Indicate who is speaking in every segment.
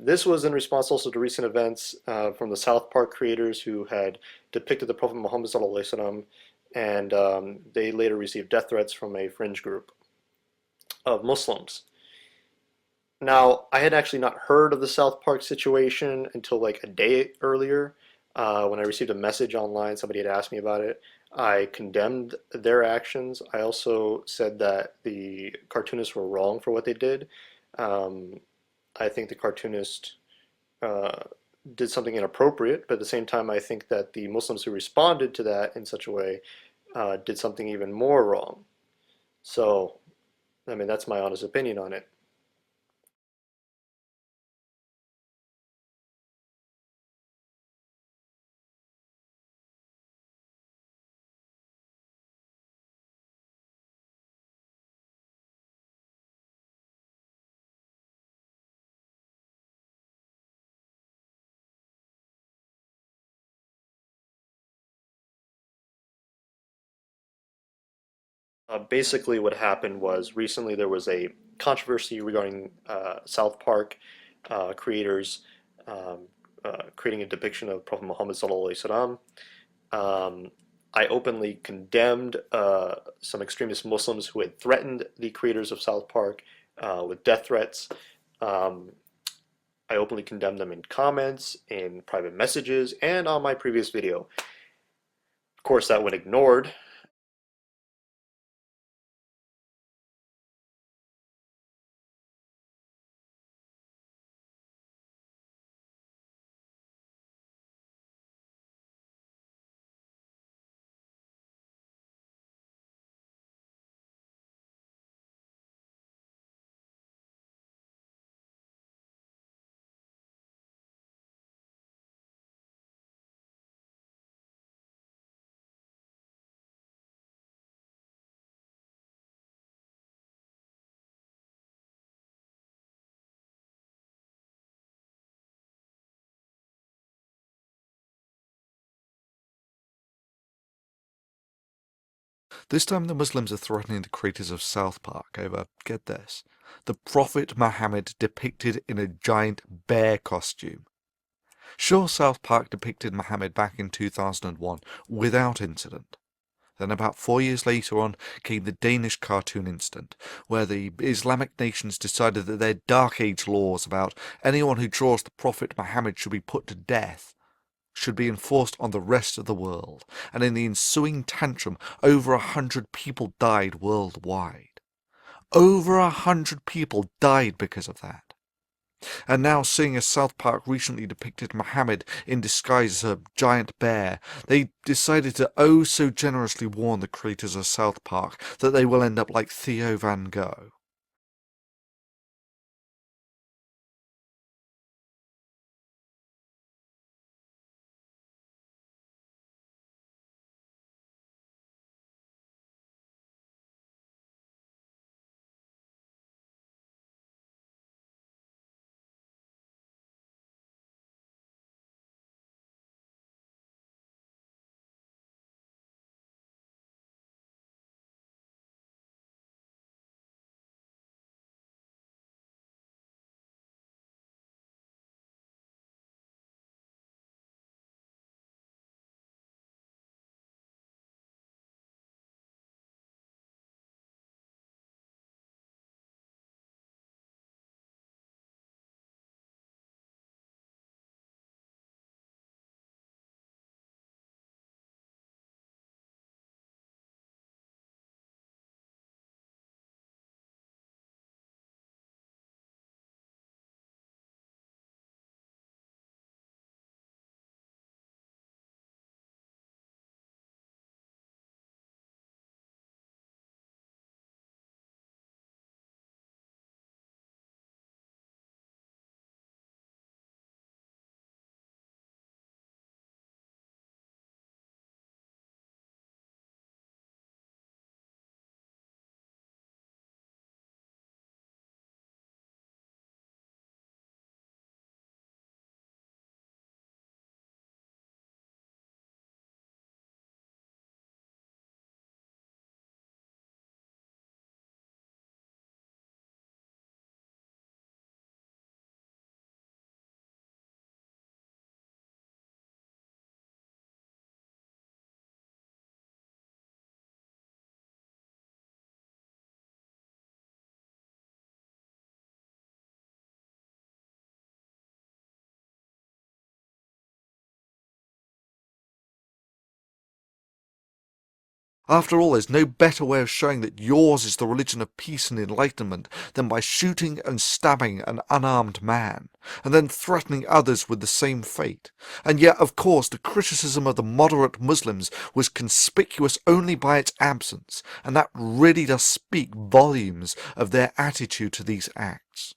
Speaker 1: This was in response also to recent events from the South Park creators who had depicted the Prophet Muhammad SAW, and they later received death threats from a fringe group of Muslims. Now, I had actually not heard of the South Park situation until like a day earlier when I received a message online. Somebody had asked me about it. I condemned their actions. I also said that the cartoonists were wrong for what they did. Um, I think the cartoonist uh, did something inappropriate, but at the same time, I think that the Muslims who responded to that in such a way did something even more wrong. So, I mean, that's my honest opinion on it. Basically, what happened was recently there was a controversy regarding South Park creators um, creating a depiction of Prophet Muhammad sallallahu alaihi wasallam. Um, I openly condemned some extremist Muslims who had threatened the creators of South Park with death threats. Um, I openly condemned them in comments, in private messages, and on my previous video. Of course, that went ignored.
Speaker 2: This time the Muslims are threatening the creators of South Park over, get this, the Prophet Muhammad depicted in a giant bear costume. Sure, South Park depicted Muhammad back in 2001 without incident. Then about 4 years later on came the Danish cartoon incident, where the Islamic nations decided that their Dark Age laws about anyone who draws the Prophet Muhammad should be put to death should be enforced on the rest of the world, and in the ensuing tantrum, over 100 people died worldwide. Over 100 people died because of that. And now, seeing as South Park recently depicted Muhammad in disguise as a giant bear, they decided to oh so generously warn the creators of South Park that they will end up like Theo Van Gogh. After all, there's no better way of showing that yours is the religion of peace and enlightenment than by shooting and stabbing an unarmed man, and then threatening others with the same fate. And yet, of course, the criticism of the moderate Muslims was conspicuous only by its absence, and that really does speak volumes of their attitude to these acts.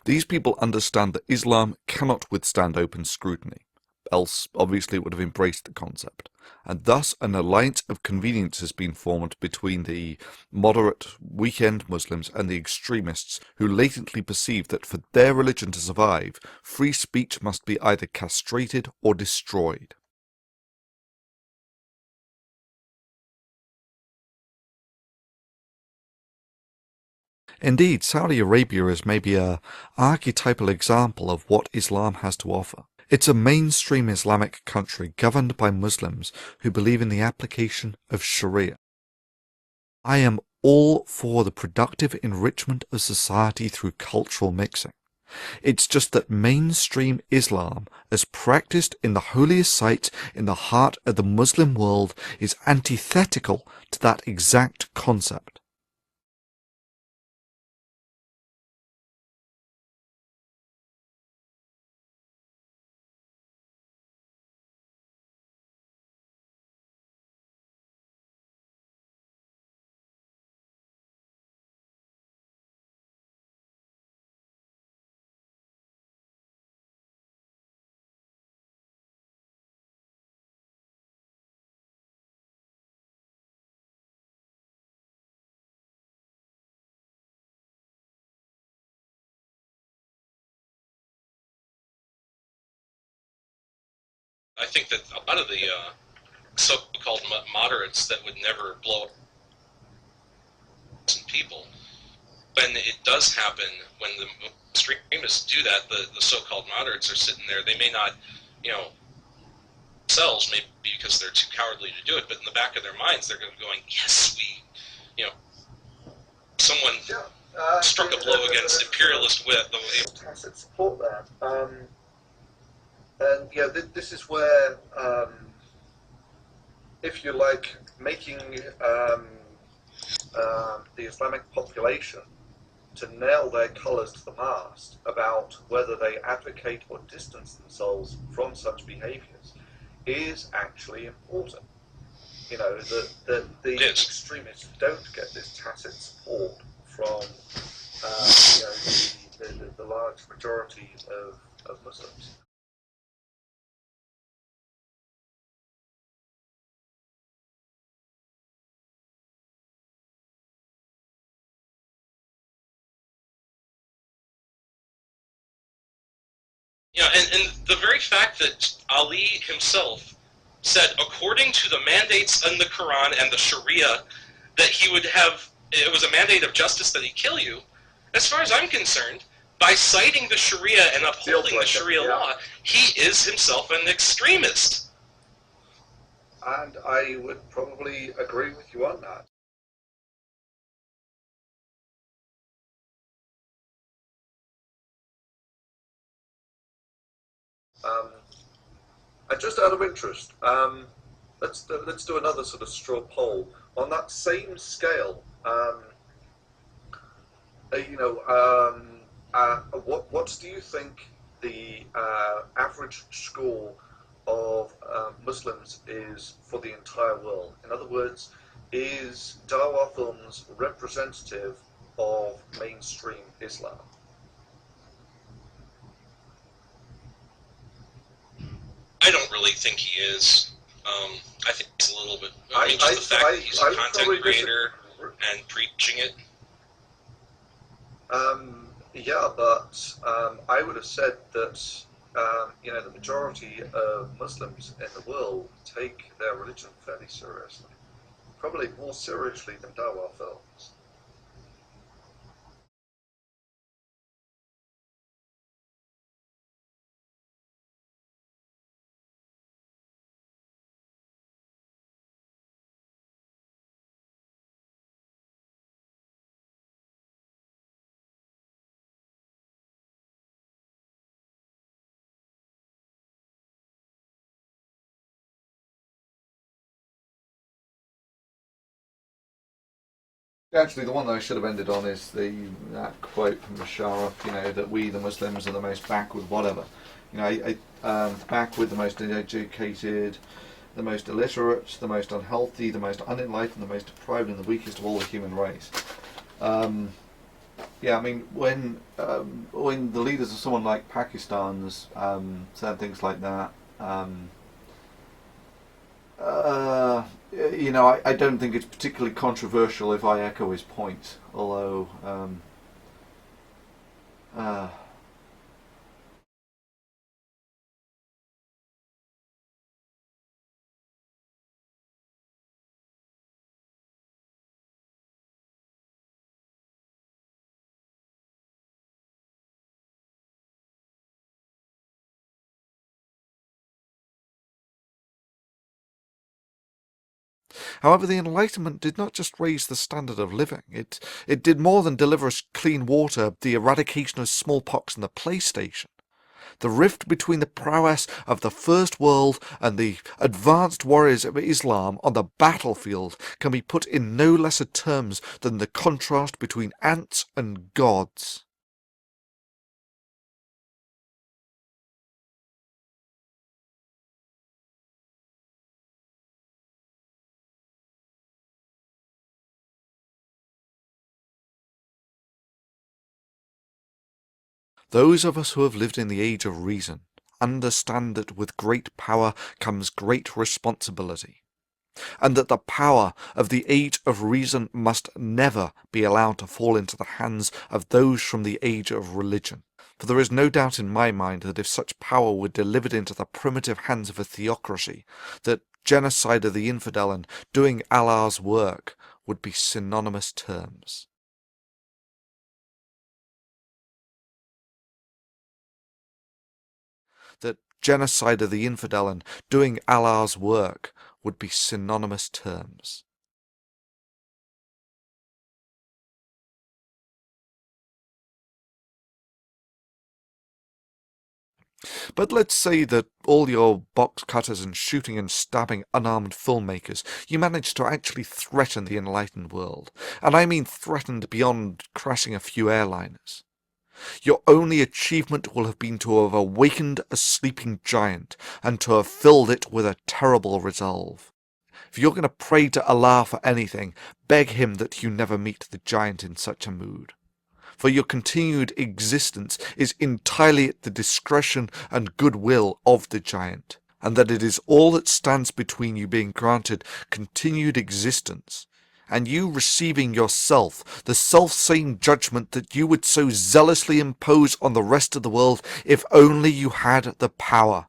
Speaker 2: These people understand that Islam cannot withstand open scrutiny, else obviously it would have embraced the concept, and thus an alliance of convenience has been formed between the moderate weekend Muslims and the extremists who latently perceive that for their religion to survive, free speech must be either castrated or destroyed. Indeed, Saudi Arabia is maybe a archetypal example of what Islam has to offer. It's a mainstream Islamic country governed by Muslims who believe in the application of Sharia. I am all for the productive enrichment of society through cultural mixing. It's just that mainstream Islam, as practiced in the holiest sites in the heart of the Muslim world, is antithetical to that exact concept.
Speaker 3: I think that a lot of the so-called moderates that would never blow up people, when it does happen, when the extremists do that, the so-called moderates are sitting there. They may not, themselves, maybe because they're too cowardly to do it, but in the back of their minds, they're going to be going, yes, someone struck a blow against imperialist wit.
Speaker 4: Tacit support there. And this is where, if you like, making the Islamic population to nail their colours to the mast about whether they advocate or distance themselves from such behaviours is actually important. That the extremists don't get this tacit support from the large majority of Muslims.
Speaker 3: Yeah, and the very fact that Ali himself said, according to the mandates in the Quran and the Sharia, that he would have, it was a mandate of justice that he kill you, as far as I'm concerned, by citing the Sharia and upholding the Sharia law, he is himself an extremist.
Speaker 4: And I would probably agree with you on that. And just out of interest, let's do another sort of straw poll on that same scale. What do you think the average score of Muslims is for the entire world? In other words, is DawahFilms representative of mainstream Islam?
Speaker 3: I don't really think he is. I think he's a little bit. I mean, just the fact that he's a content creator and preaching it.
Speaker 4: Yeah, but I would have said that the majority of Muslims in the world take their religion fairly seriously, probably more seriously than DawahFilms.
Speaker 2: Actually, the one that I should have ended on is that quote from Bashar, that we, the Muslims, are the most backward, whatever. Backward, the most uneducated, the most illiterate, the most unhealthy, the most unenlightened, the most deprived, and the weakest of all the human race. When the leaders of someone like Pakistan's said things like that, I don't think it's particularly controversial if I echo his point, although However, the Enlightenment did not just raise the standard of living, it did more than deliver us clean water, the eradication of smallpox and the PlayStation. The rift between the prowess of the First World and the advanced warriors of Islam on the battlefield can be put in no lesser terms than the contrast between ants and gods. Those of us who have lived in the age of reason understand that with great power comes great responsibility, and that the power of the age of reason must never be allowed to fall into the hands of those from the age of religion. For there is no doubt in my mind that if such power were delivered into the primitive hands of a theocracy, that genocide of the infidel and doing Allah's work would be synonymous terms. That genocide of the infidel and doing Allah's work would be synonymous terms. But let's say that all your box cutters and shooting and stabbing unarmed filmmakers, you managed to actually threaten the enlightened world. And I mean threatened beyond crashing a few airliners. Your only achievement will have been to have awakened a sleeping giant and to have filled it with a terrible resolve. If you're going to pray to Allah for anything, beg him that you never meet the giant in such a mood. For your continued existence is entirely at the discretion and goodwill of the giant, and that it is all that stands between you being granted continued existence, and you receiving yourself the self-same judgment that you would so zealously impose on the rest of the world if only you had the power.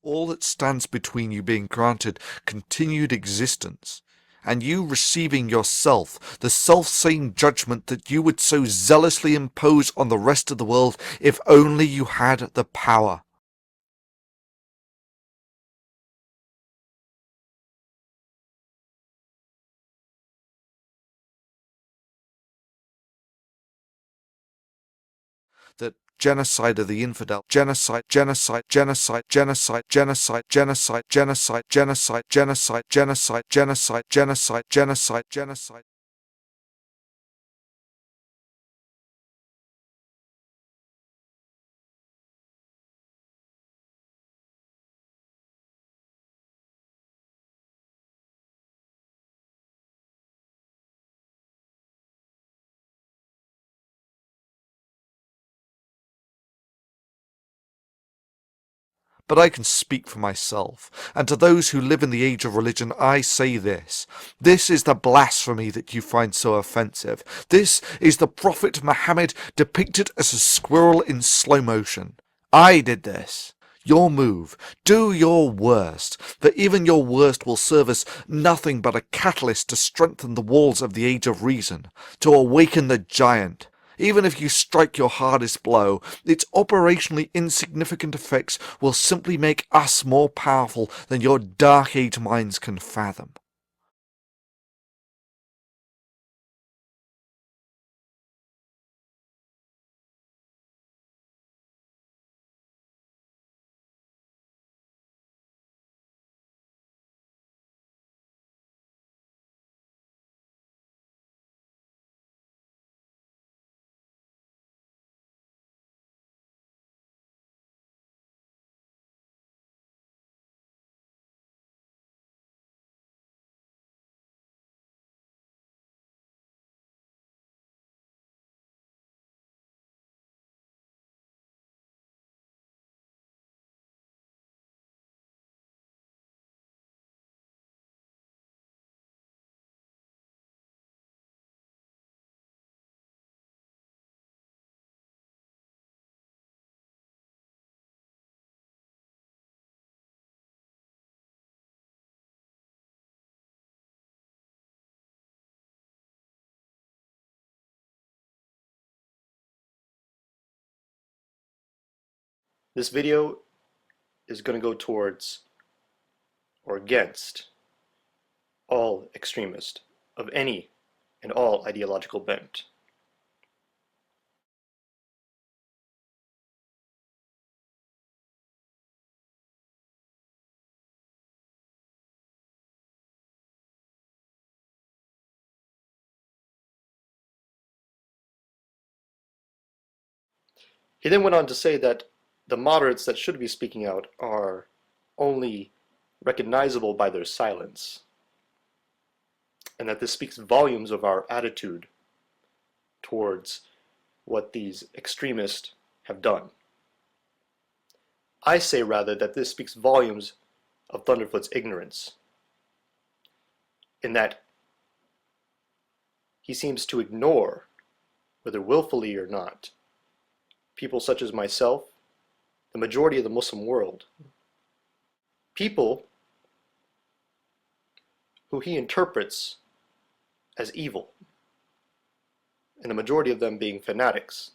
Speaker 2: All that stands between you being granted continued existence, and you receiving yourself the self-same judgment that you would so zealously impose on the rest of the world if only you had the power. That genocide of the infidel, genocide, genocide, genocide, genocide, genocide, genocide, genocide, genocide, genocide, genocide, genocide, genocide, genocide, genocide. But I can speak for myself, and to those who live in the age of religion I say this. This is the blasphemy that you find so offensive. This is the Prophet Muhammad depicted as a squirrel in slow motion. I did this. Your move. Do your worst, for even your worst will serve as nothing but a catalyst to strengthen the walls of the Age of Reason, to awaken the giant. Even if you strike your hardest blow, its operationally insignificant effects will simply make us more powerful than your Dark Age minds can fathom.
Speaker 1: This video is going to go towards or against all extremists of any and all ideological bent. He then went on to say that the moderates that should be speaking out are only recognizable by their silence, and that this speaks volumes of our attitude towards what these extremists have done. I say rather that this speaks volumes of Thunderfoot's ignorance, in that he seems to ignore, whether willfully or not, people such as myself, the majority of the Muslim world, people who he interprets as evil, and the majority of them being fanatics,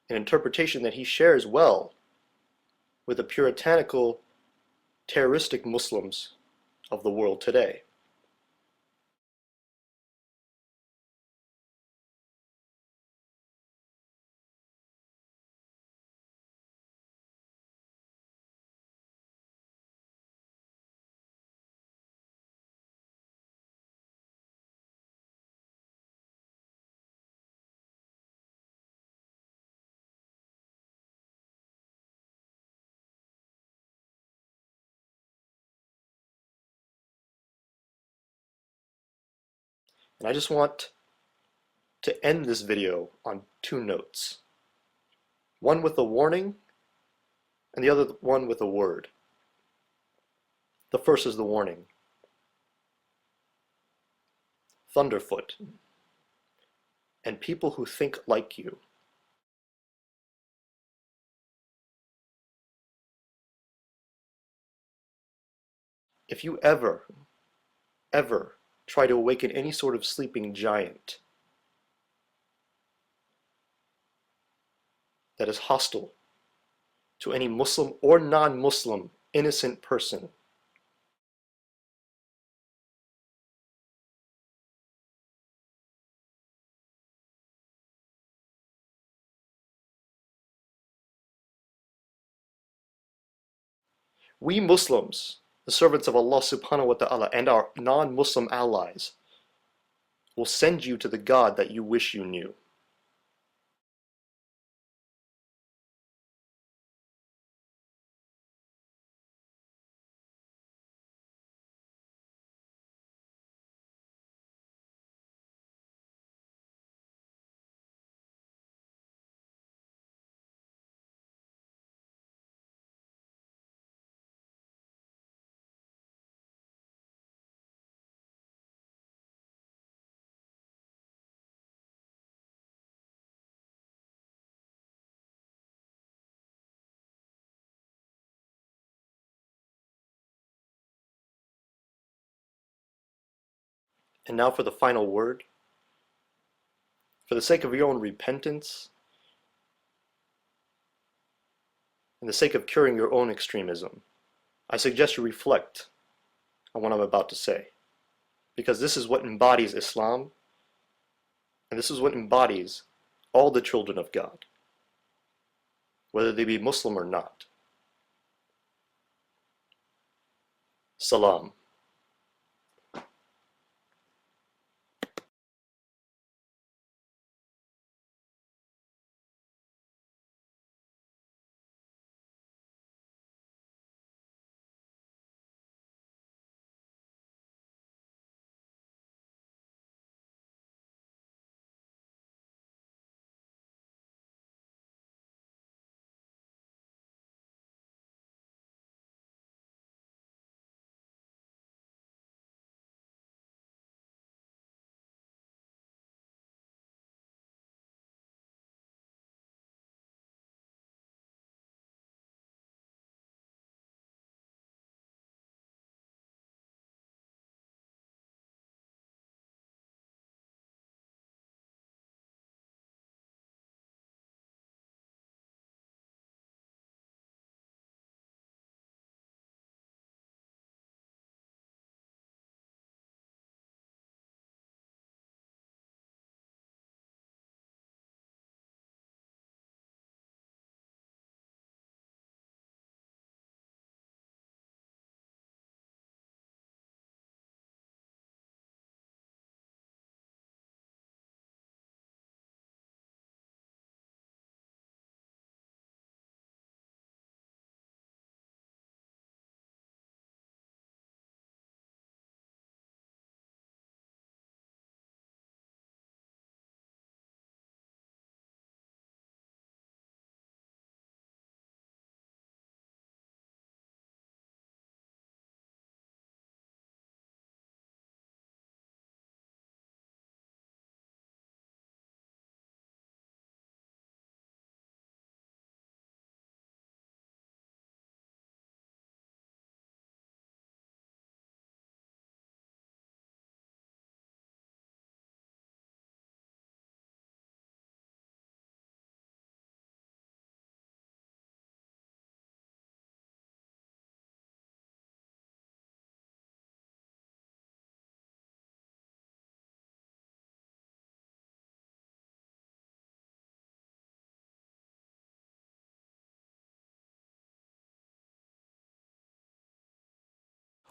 Speaker 1: an interpretation that he shares well with the puritanical, terroristic Muslims of the world today. And I just want to end this video on two notes. One with a warning, and the other one with a word. The first is the warning. Thunderfoot, and people who think like you. If you ever try to awaken any sort of sleeping giant that is hostile to any Muslim or non-Muslim innocent person, we Muslims, the servants of Allah subhanahu wa ta'ala, and our non-Muslim allies will send you to the God that you wish you knew. And now for the final word. For the sake of your own repentance, and the sake of curing your own extremism, I suggest you reflect on what I'm about to say. Because this is what embodies Islam, and this is what embodies all the children of God, whether they be Muslim or not. Salam.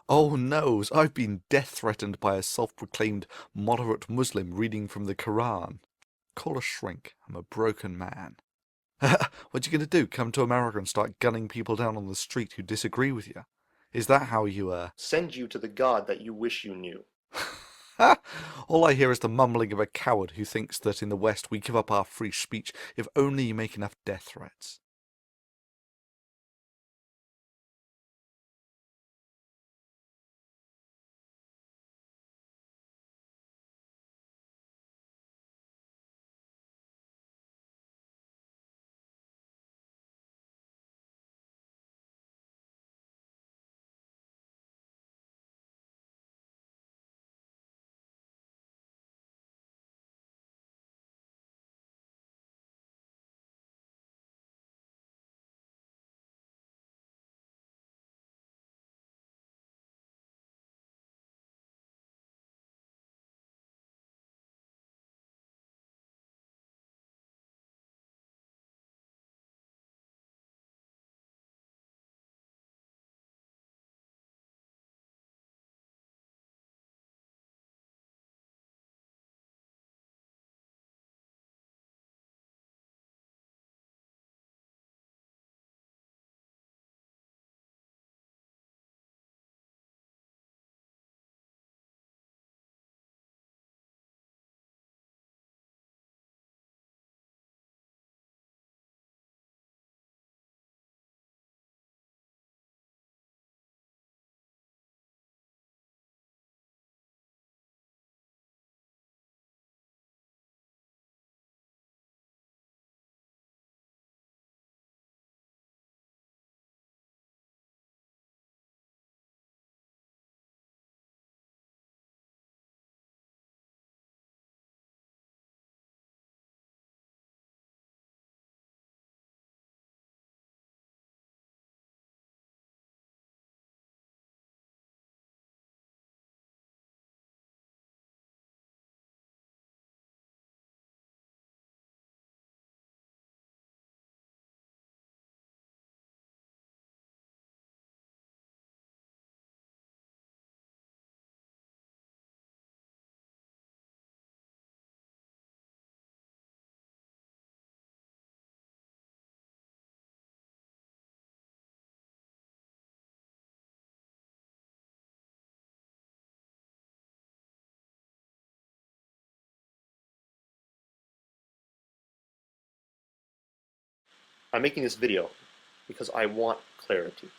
Speaker 2: Oh noes, I've been death threatened by a self-proclaimed moderate Muslim reading from the Quran. Call a shrink, I'm a broken man. What you gonna do, come to America and start gunning people down on the street who disagree with you? Is that how you,
Speaker 1: Send you to the God that you wish you knew.
Speaker 2: All I hear is the mumbling of a coward who thinks that in the West we give up our free speech if only you make enough death threats.
Speaker 1: I'm making this video because I want clarity.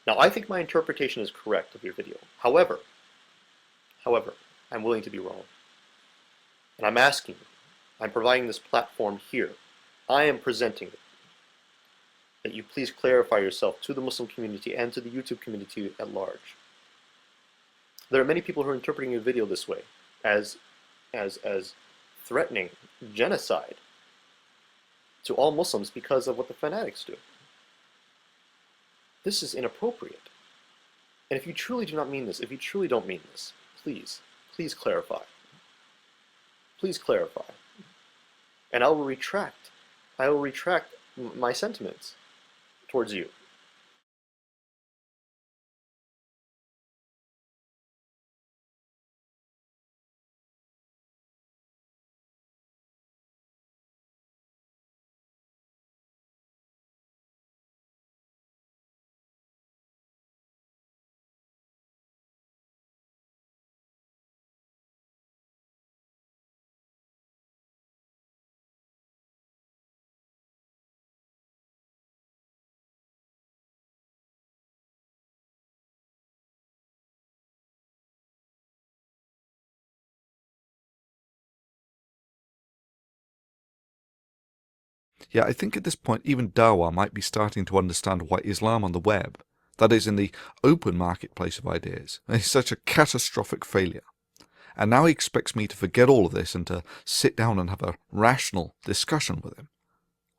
Speaker 1: Now, I think my interpretation is correct of your video. However, I'm willing to be wrong. And I'm asking you, I'm providing this platform here. I am presenting it. That you please clarify yourself to the Muslim community and to the YouTube community at large. There are many people who are interpreting your video this way, as threatening genocide to all Muslims because of what the fanatics do. This is inappropriate. And if you truly do not mean this, if you truly don't mean this, please clarify. Please clarify. And I will retract my sentiments towards you.
Speaker 2: Yeah, I think at this point even Dawah might be starting to understand why Islam on the web, that is in the open marketplace of ideas, is such a catastrophic failure. And now he expects me to forget all of this and to sit down and have a rational discussion with him.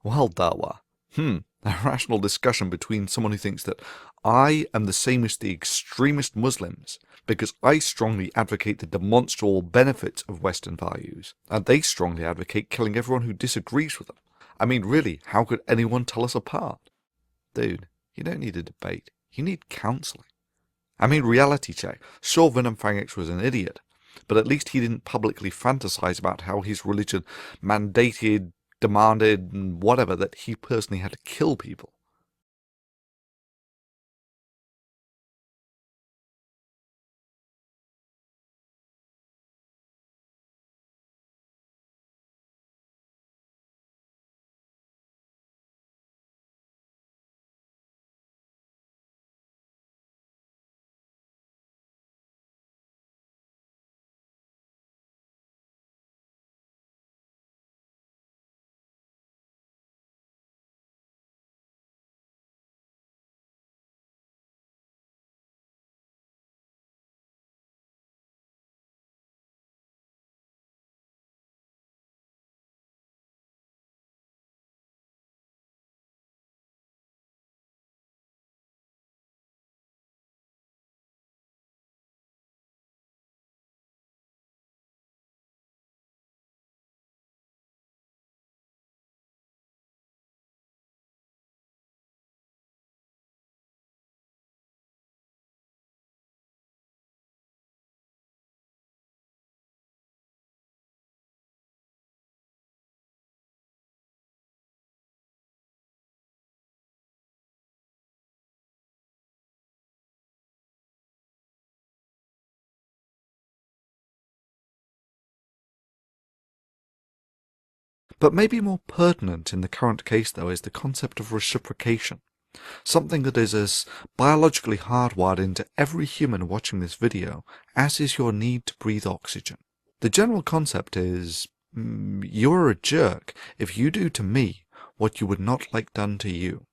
Speaker 2: Well, Dawah, a rational discussion between someone who thinks that I am the same as the extremist Muslims because I strongly advocate the demonstrable benefits of Western values, and they strongly advocate killing everyone who disagrees with them. I mean, really, how could anyone tell us apart? Dude, you don't need a debate. You need counselling. I mean, reality check. Sure, Venom Fang X was an idiot, but at least he didn't publicly fantasize about how his religion mandated, demanded, and whatever that he personally had to kill people. But maybe more pertinent in the current case, though, is the concept of reciprocation, something that is as biologically hardwired into every human watching this video as is your need to breathe oxygen. The general concept is, you're a jerk if you do to me what you would not like done to you.